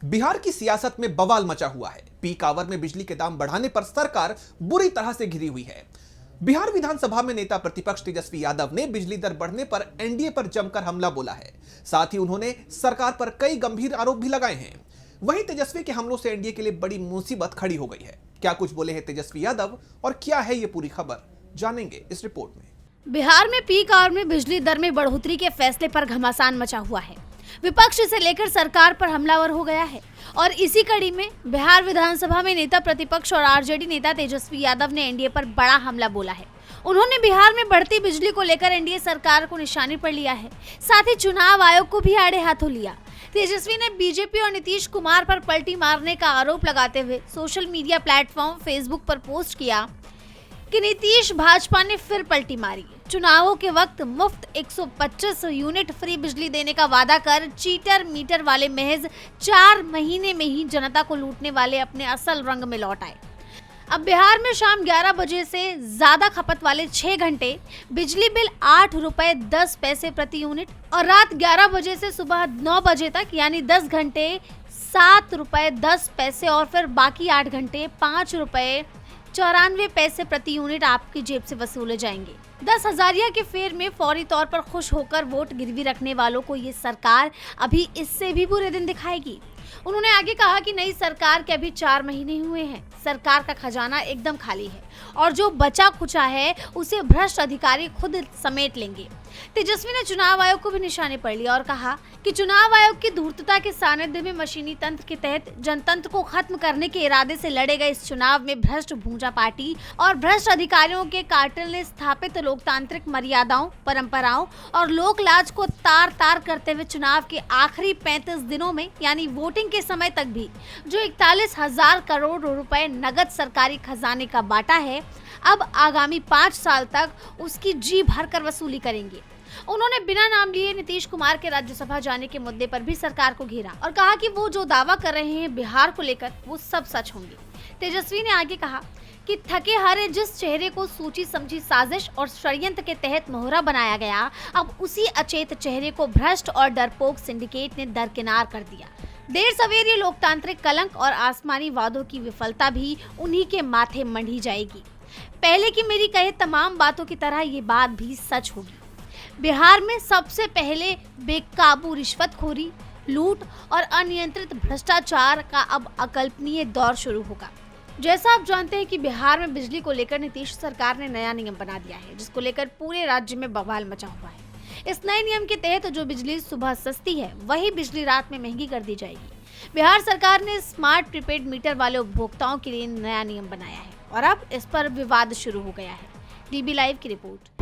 बिहार की सियासत में बवाल मचा हुआ है। पीक आवर में बिजली के दाम बढ़ाने पर सरकार बुरी तरह से घिरी हुई है। बिहार विधानसभा में नेता प्रतिपक्ष तेजस्वी यादव ने बिजली दर बढ़ने पर एनडीए पर जमकर हमला बोला है। साथ ही उन्होंने सरकार पर कई गंभीर आरोप भी लगाए हैं। वहीं तेजस्वी के हमलों से एनडीए के लिए बड़ी मुसीबत खड़ी हो गई है। क्या कुछ बोले हैं तेजस्वी यादव और क्या है ये पूरी खबर, जानेंगे इस रिपोर्ट में। बिहार में पीक आवर में बिजली दर में बढ़ोतरी के फैसले पर घमासान मचा हुआ है। विपक्ष से लेकर सरकार पर हमलावर हो गया है और इसी कड़ी में बिहार विधानसभा में नेता प्रतिपक्ष और आरजेडी नेता तेजस्वी यादव ने एनडीए पर बड़ा हमला बोला है। उन्होंने बिहार में बढ़ती बिजली को लेकर एनडीए सरकार को निशाने पर लिया है। साथ ही चुनाव आयोग को भी आड़े हाथों लिया। तेजस्वी ने बीजेपी और नीतीश कुमार पर पलटी मारने का आरोप लगाते हुए सोशल मीडिया प्लेटफॉर्म फेसबुक पर पोस्ट किया कि नीतीश भाजपा ने फिर पलटी मारी। चुनावों के वक्त मुफ्त 125 यूनिट फ्री बिजली देने का वादा कर चीटर मीटर वाले महज 4 महीने में ही जनता को लूटने वाले अपने असल रंग में लौट आए। अब बिहार में शाम 11 बजे से ज्यादा खपत वाले 6 घंटे बिजली बिल 8 रुपए 10 पैसे प्रति यूनिट और रात 11 बजे से सुबह 9 बजे तक यानी 10 घंटे 7 रुपए 10 पैसे और फिर बाकी 8 घंटे 5 रुपए 94 पैसे प्रति यूनिट आपकी जेब से वसूले जाएंगे। 10,000 के फेर में फौरी तौर पर खुश होकर वोट गिरवी रखने वालों को ये सरकार अभी इससे भी बुरे दिन दिखाएगी। उन्होंने आगे कहा कि नई सरकार के अभी 4 महीने हुए हैं। सरकार का खजाना एकदम खाली है और जो बचा खुचा है उसे भ्रष्ट अधिकारी खुद समेट लेंगे। तेजस्वी ने चुनाव आयोग को भी निशाने पर लिया और कहा कि चुनाव आयोग की धूर्तता के सानिध्य में मशीनी तंत्र के तहत जनतंत्र को खत्म करने के इरादे से लड़े गए इस चुनाव में भ्रष्ट भूजा पार्टी और भ्रष्ट अधिकारियों के कार्टेल ने स्थापित लोकतांत्रिक मर्यादाओं, परंपराओं और लोक लाज को तार तार करते हुए चुनाव के आखिरी 35 दिनों में यानी वोटिंग के समय तक भी जो 41,000 करोड़ रुपए नगद सरकारी खजाने का बांटा है, अब आगामी 5 साल तक उसकी जी भर कर वसूली करेंगे। उन्होंने बिना नाम लिए नीतीश कुमार के राज्यसभा जाने के मुद्दे पर भी सरकार को घेरा और कहा कि वो जो दावा कर रहे हैं बिहार को लेकर वो सब सच होंगे। तेजस्वी ने आगे कहा कि थके हारे जिस चेहरे को सोची समझी साजिश और षड्यंत्र के तहत मोहरा बनाया गया, अब उसी अचेत चेहरे को भ्रष्ट और डरपोक सिंडिकेट ने दरकिनार कर दिया। देर सवेर ये लोकतांत्रिक कलंक और आसमानी वादों की विफलता भी उन्हीं के माथे मंडी जाएगी। पहले की मेरी कहे तमाम बातों की तरह ये बात भी सच होगी। बिहार में सबसे पहले बेकाबू रिश्वतखोरी, लूट और अनियंत्रित भ्रष्टाचार का अब अकल्पनीय दौर शुरू होगा। जैसा आप जानते हैं कि बिहार में बिजली को लेकर नीतीश सरकार ने नया नियम बना दिया है, जिसको लेकर पूरे राज्य में बवाल मचा हुआ है। इस नए नियम के तहत जो बिजली सुबह सस्ती है वही बिजली रात में महंगी कर दी जाएगी। बिहार सरकार ने स्मार्ट प्रीपेड मीटर वाले उपभोक्ताओं के लिए नया नियम बनाया है और अब इस पर विवाद शुरू हो गया है। डीबी लाइव की रिपोर्ट।